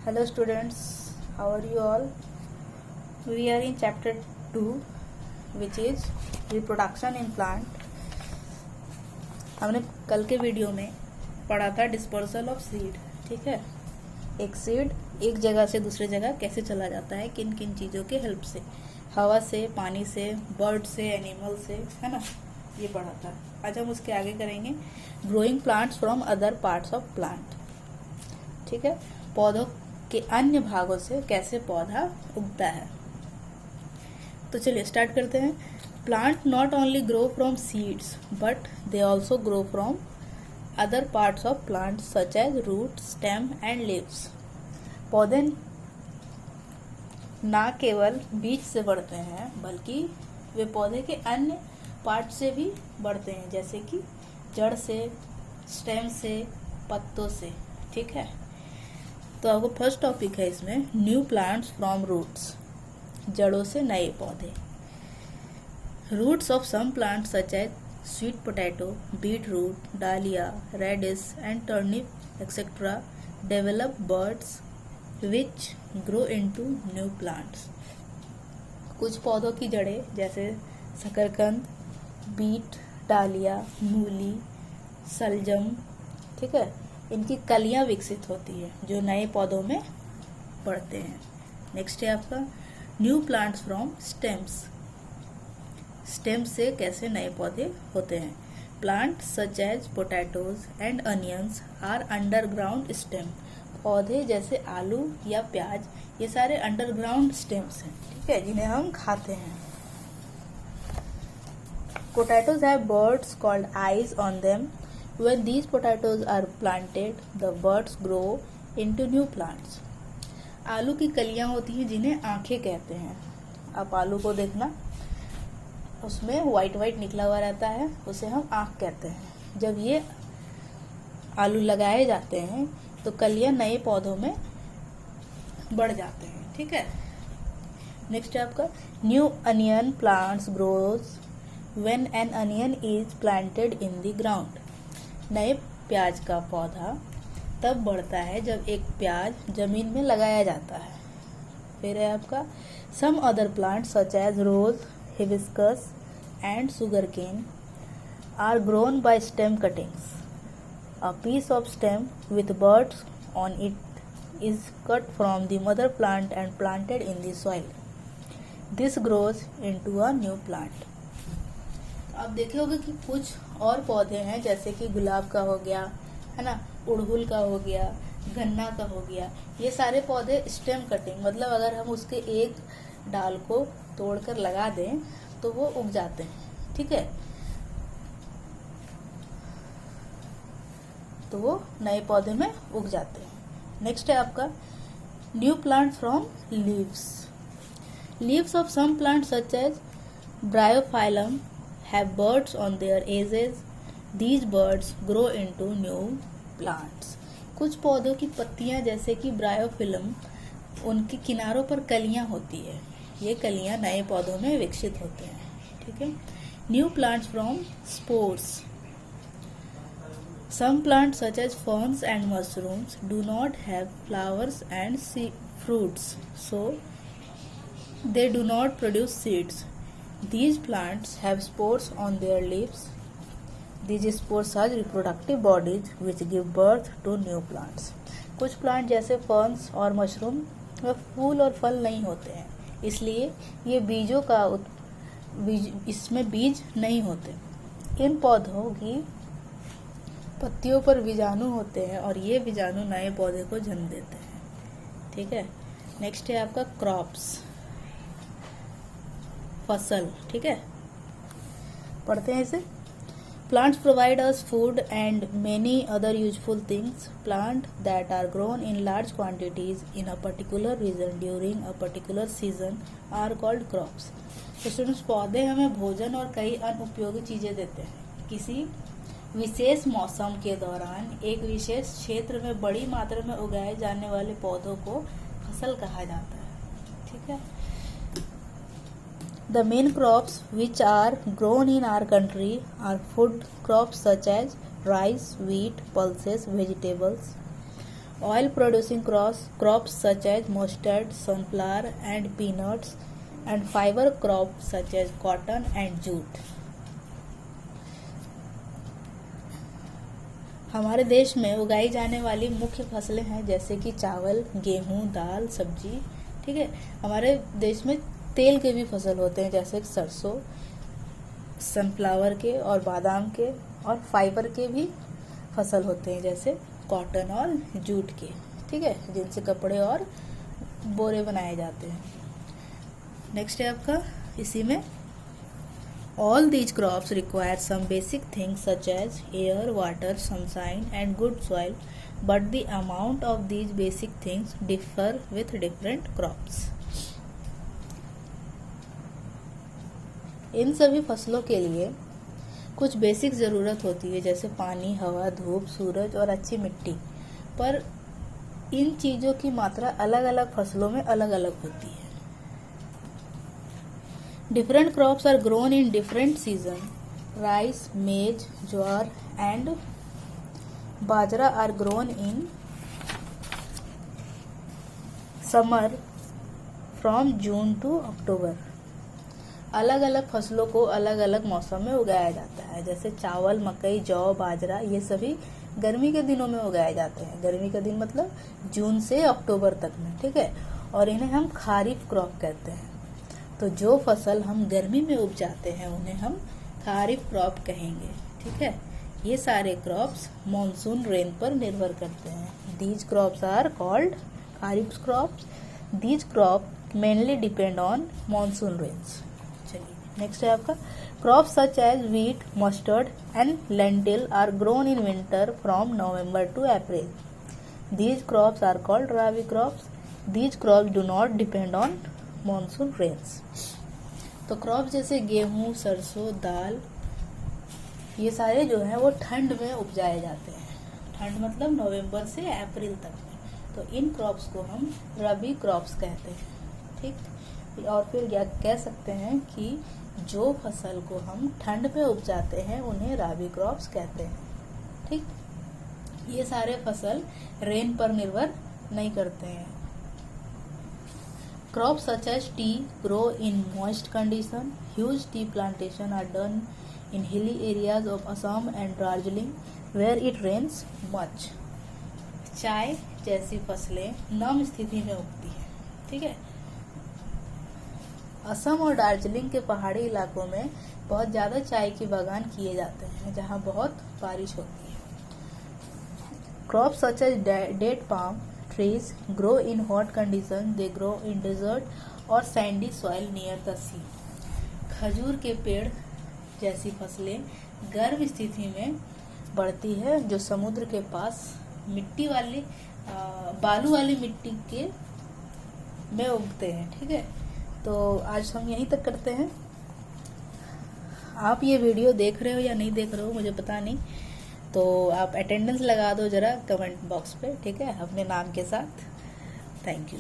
Hello students, how are you all? We are in chapter 2 which is reproduction in plant. हमने कल के video में पढ़ा था डिस्पर्सल ऑफ सीड. ठीक है, एक सीड एक जगह से दूसरे जगह कैसे चला जाता है, किन किन चीज़ों के हेल्प से, हवा से, पानी से, बर्ड से, एनिमल से, है ना, ये पढ़ा था. आज हम उसके आगे करेंगे growing plants from other parts of plant. ठीक है, पौधों के अन्य भागों से कैसे पौधा उगता है. तो चलिए स्टार्ट करते हैं. Plant not only grow from seeds but they also grow from other parts of plant such as root, stem and leaves. पौधे ना केवल बीज से बढ़ते हैं बल्कि वे पौधे के अन्य पार्ट से भी बढ़ते हैं, जैसे कि जड़ से, स्टेम से, पत्तों से. ठीक है, तो आपको फर्स्ट टॉपिक है इसमें न्यू प्लांट्स फ्रॉम रूट्स, जड़ों से नए पौधे. Roots of some plants such as sweet potato, beet root, dahlia, radish and turnip etcetera develop buds which grow into new plants. कुछ पौधों की जड़ें जैसे शकरकंद, बीट, डालिया, मूली, सलजम, ठीक है, इनकी कलियां विकसित होती है जो नए पौधों में बढ़ते हैं. नेक्स्ट है आपका new plants from stems. Stem से कैसे नए पौधे होते हैं. Plant such as potatoes and onions are underground stem. पौधे जैसे आलू या प्याज, ये सारे अंडरग्राउंड स्टेम्स हैं, ठीक है, जिन्हें हम खाते हैं. Potatoes have birds called eyes on them. When these potatoes are planted, the birds grow into new plants. आलू की कलियां होती हैं जिन्हें आंखें कहते हैं. आप आलू को देखना, उसमें वाइट वाइट निकला हुआ रहता है, उसे हम आंख कहते हैं. जब ये आलू लगाए जाते हैं तो कलियां नए पौधों में बढ़ जाते हैं. ठीक है, नेक्स्ट है आपका new onion plants grows when an onion is planted in the ground. नए प्याज का पौधा तब बढ़ता है जब एक प्याज जमीन में लगाया जाता है. फिर है आपका some other plants such as rose, hibiscus and sugarcane are grown by stem cuttings. A piece of stem with buds on it is cut from the mother plant and planted in the soil. This grows into a new plant. आप देखे होंगे कि कुछ और पौधे हैं जैसे कि गुलाब का हो गया, है ना, उड़हुल का हो गया, गन्ना का हो गया. ये सारे पौधे स्टेम कटिंग, मतलब अगर हम उसके एक डाल को तोड़कर लगा दें तो वो उग जाते हैं. ठीक है, तो वो नए पौधे में उग जाते हैं. नेक्स्ट है आपका new plant from leaves. Leaves of some plant such as bryophyllum have buds on their edges. These buds grow into new plants. कुछ पौधों की पत्तियां जैसे कि ब्रायोफिलम, उनके किनारों पर कलियां होती है. ये कलियां नए पौधों में विकसित होते हैं. ठीक है, new plants from spores. Some plants such as ferns and mushrooms do not have flowers and fruits, so they do not produce seeds. These plants have spores on their leaves. These spores are reproductive bodies which give birth to new plants. कुछ plant जैसे ferns और mushroom में फूल और फल नहीं होते हैं, इसलिए ये बीजों का इसमें बीज नहीं होते. इन पौधों की पत्तियों पर बीजाणु होते हैं और ये बीजाणु नए पौधे को जन्म देते हैं. ठीक है, नेक्स्ट है आपका क्रॉप्स, फसल. ठीक है, पढ़ते हैं इसे. Plants provide us food and many other useful things. Plant that are grown in large quantities in a particular region during a particular season are called crops. तो स्टूडेंट्स, पौधे हमें भोजन और कई अन्य उपयोगी चीजें देते हैं. किसी विशेष मौसम के दौरान एक विशेष क्षेत्र में बड़ी मात्रा में उगाए जाने वाले पौधों को फसल कहा जाता है. ठीक है, The main crops which are grown in our country are food crops such as rice, wheat, pulses, vegetables. Oil producing crops such as mustard, sunflower and peanuts, and fiber crops such as cotton and jute. हमारे देश में उगाई जाने वाली मुख्य फसलें हैं जैसे कि चावल, गेहूं, दाल, सब्जी। ठीक है, हमारे देश में तेल के भी फसल होते हैं जैसे सरसों, सनफ्लावर के और बादाम के, और फाइबर के भी फसल होते हैं जैसे कॉटन और जूट के। ठीक है, जिनसे कपड़े और बोरे बनाए जाते हैं। नेक्स्ट है आपका इसी में, all these crops require some basic things such as air, water, sunshine and good soil, but the amount of these basic things differ with different crops. इन सभी फसलों के लिए कुछ बेसिक ज़रूरत होती है जैसे पानी, हवा, धूप, सूरज और अच्छी मिट्टी, पर इन चीज़ों की मात्रा अलग अलग फसलों में अलग अलग होती है। Different crops are grown in different season. Rice, maize, jowar and bajra are grown in summer from June to October. अलग अलग फसलों को अलग अलग मौसम में उगाया जाता है जैसे चावल, मकई, जौ, बाजरा, ये सभी गर्मी के दिनों में उगाए जाते हैं। गर्मी का दिन मतलब जून से अक्टूबर तक में। ठीक है, और इन्हें हम खारिफ क्रॉप कहते हैं। तो जो फसल हम गर्मी में उपजाते हैं उन्हें हम खारिफ क्रॉप कहेंगे। ठीक है, ये सारे क्रॉप्स मॉनसून रेन पर निर्भर करते हैं। These crops are called kharif crops. These crop mainly depend on monsoon rains. चलिए नेक्स्ट है आपका, crops such as wheat, mustard and lentil are grown in winter from November to April. These crops are called rabi crops. These crops do not depend on monsoon rains. तो crops जैसे गेहूं, सरसों, दाल, ये सारे जो हैं वो ठंड में उपजाए जाते हैं। ठंड मतलब नवंबर से अप्रैल तक में। तो इन क्रॉप्स को हम रबी क्रॉप्स कहते हैं। ठीक, और फिर क्या कह सकते हैं कि जो फसल को हम ठंड में उपजाते हैं उन्हें राबी क्रॉप्स कहते हैं। ठीक, ये सारे फसल रेन पर निर्भर नहीं करते हैं। Crops such as tea grow in moist condition. Huge tea plantations are done in hilly areas of Assam and Darjeeling where it rains much. चाय जैसी फसलें नम स्थिति में उगती हैं। ठीक है, असम और दार्जिलिंग के पहाड़ी इलाकों में बहुत ज़्यादा चाय के बागान किए जाते हैं जहाँ बहुत बारिश होती है। Crops such as date palm trees grow in hot conditions. They grow in desert or sandy soil near the sea. खजूर के पेड़ जैसी फसलें गर्म स्थिति में बढ़ती है जो समुद्र के पास मिट्टी वाली बालू वाली मिट्टी के में उगते हैं। ठीक है, तो आज हम यहीं तक करते हैं। आप ये वीडियो देख रहे हो या नहीं देख रहे हो मुझे पता नहीं, तो आप अटेंडेंस लगा दो ज़रा कमेंट बॉक्स पे। ठीक है, अपने नाम के साथ। Thank you.